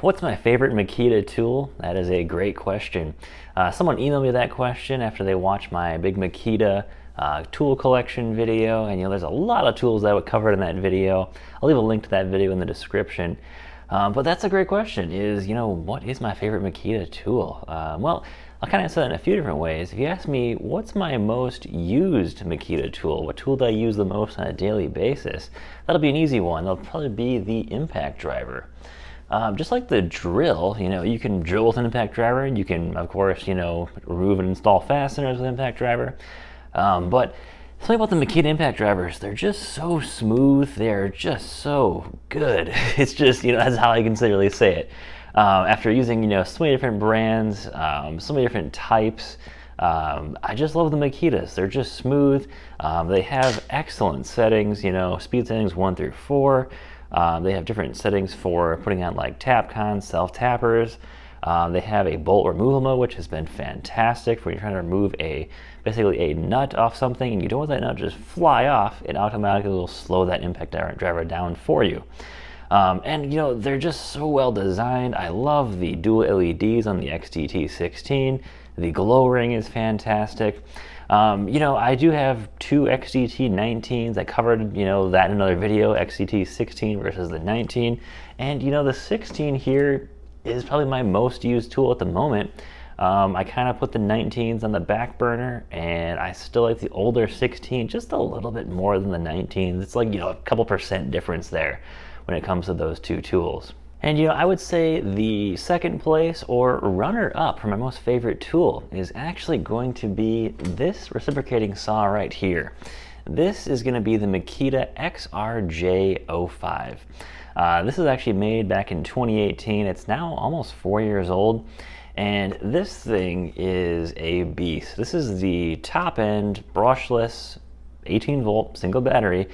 What's my favorite Makita tool? That is a great question. Someone emailed me that question after they watched my big Makita tool collection video, and there's a lot of tools that were covered in that video. I'll leave a link to that video in the description. But that's a great question, what is my favorite Makita tool? Well, I'll kind of answer that in a few different ways. If you ask me, what's my most used Makita tool? What tool do I use the most on a daily basis? That'll be an easy one. That'll probably be the impact driver. Just like the drill, you can drill with an impact driver. You can, of course, remove and install fasteners with an impact driver. But something about the Makita impact drivers, they're just so smooth. They're just so good. It's just, that's how I can really say it. After using, so many different brands, so many different types, I just love the Makitas. They're just smooth. They have excellent settings, speed settings 1 through 4. They have different settings for putting on like tap cons, self-tappers. They have a bolt removal mode, which has been fantastic for when you're trying to remove basically a nut off something and you don't want that nut to just fly off. It automatically will slow that impact driver down for you. And they're just so well designed. I love the dual LEDs on the XTT16. The glow ring is fantastic. I do have 2 XTT19s. I covered, that in another video, XTT16 versus the 19. And, the 16 here is probably my most used tool at the moment. I kind of put the 19s on the back burner, and I still like the older 16 just a little bit more than the 19s. It's like, a couple percent difference there when it comes to those two tools. And I would say the second place or runner up for my most favorite tool is actually going to be this reciprocating saw right here. This is going to be the Makita XRJ05. This is actually made back in 2018. It's now almost 4 years old. And this thing is a beast. This is the top end brushless 18 volt single battery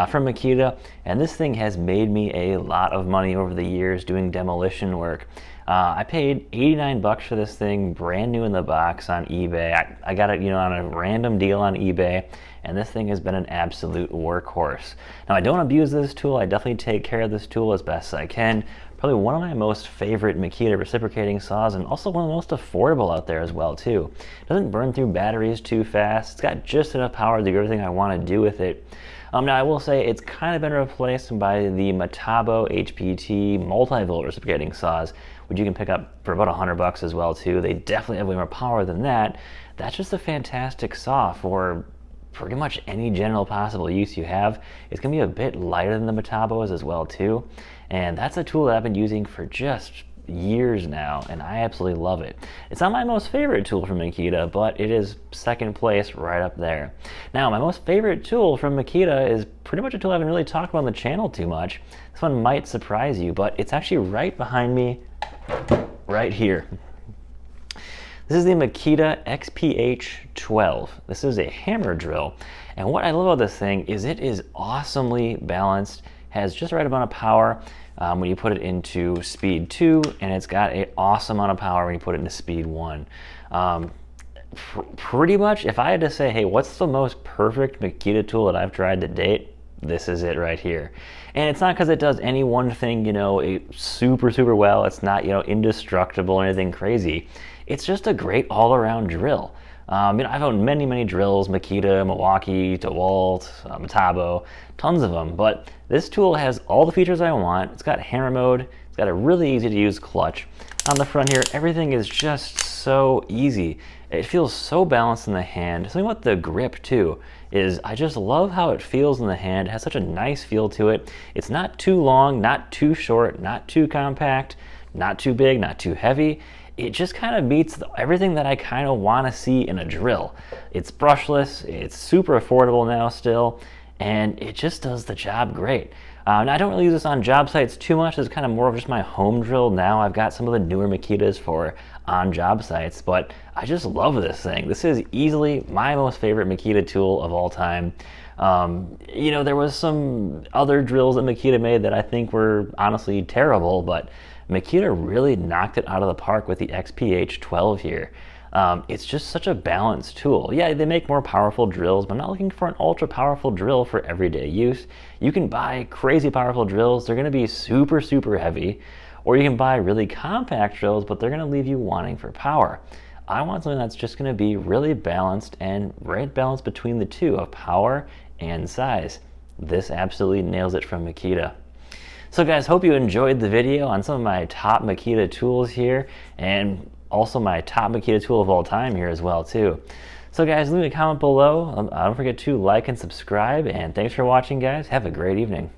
from Makita, and this thing has made me a lot of money over the years doing demolition work. I paid 89 bucks for this thing, brand new in the box on eBay. I got it, on a random deal on eBay, and this thing has been an absolute workhorse. Now, I don't abuse this tool. I definitely take care of this tool as best I can. Probably one of my most favorite Makita reciprocating saws, and also one of the most affordable out there as well too. It doesn't burn through batteries too fast. It's got just enough power to do everything I want to do with it. Now I will say it's kind of been replaced by the Metabo HPT multi-volt reciprocating saws, which you can pick up for about 100 bucks as well too. They definitely have way more power than that. That's just a fantastic saw for pretty much any general possible use you have. It's gonna be a bit lighter than the Metabos as well too. And that's a tool that I've been using for just years now, and I absolutely love it. It's not my most favorite tool from Makita, but it is second place right up there. Now, my most favorite tool from Makita is pretty much a tool I haven't really talked about on the channel too much. This one might surprise you, but it's actually right behind me, right here. This is the Makita XPH12. This is a hammer drill, and what I love about this thing is it is awesomely balanced, has just the right amount of power when you put it into speed 2, and it's got an awesome amount of power when you put it into speed 1. Pretty much, if I had to say, hey, what's the most perfect Makita tool that I've tried to date, this is it right here. And it's not because it does any one thing, super well. It's not, indestructible or anything crazy. It's just a great all-around drill. I've owned many drills, Makita, Milwaukee, DeWalt, Metabo, tons of them, but this tool has all the features I want. It's got hammer mode, it's got a really easy to use clutch. On the front here, everything is just so easy. It feels so balanced in the hand. Something about the grip too is I just love how it feels in the hand. It has such a nice feel to it. It's not too long, not too short, not too compact, not too big, not too heavy. It just kind of meets everything that I kind of want to see in a drill. It's brushless, it's super affordable now still, and it just does the job great. Now, I don't really use this on job sites too much. It's kind of more of just my home drill now. I've got some of the newer Makitas for on job sites, but I just love this thing. This is easily my most favorite Makita tool of all time. There was some other drills that Makita made that I think were honestly terrible, but Makita really knocked it out of the park with the XPH12 here. It's just such a balanced tool. Yeah, they make more powerful drills, but I'm not looking for an ultra powerful drill for everyday use. You can buy crazy powerful drills. They're gonna be super heavy, Or you can buy really compact drills, but they're going to leave you wanting for power. I want something that's just going to be really balanced and right balance between the two of power and size. This absolutely nails it from Makita. So guys, hope you enjoyed the video on some of my top Makita tools here, and also my top Makita tool of all time here as well too. So guys, leave a comment below. Don't forget to like and subscribe, and thanks for watching guys. Have a great evening.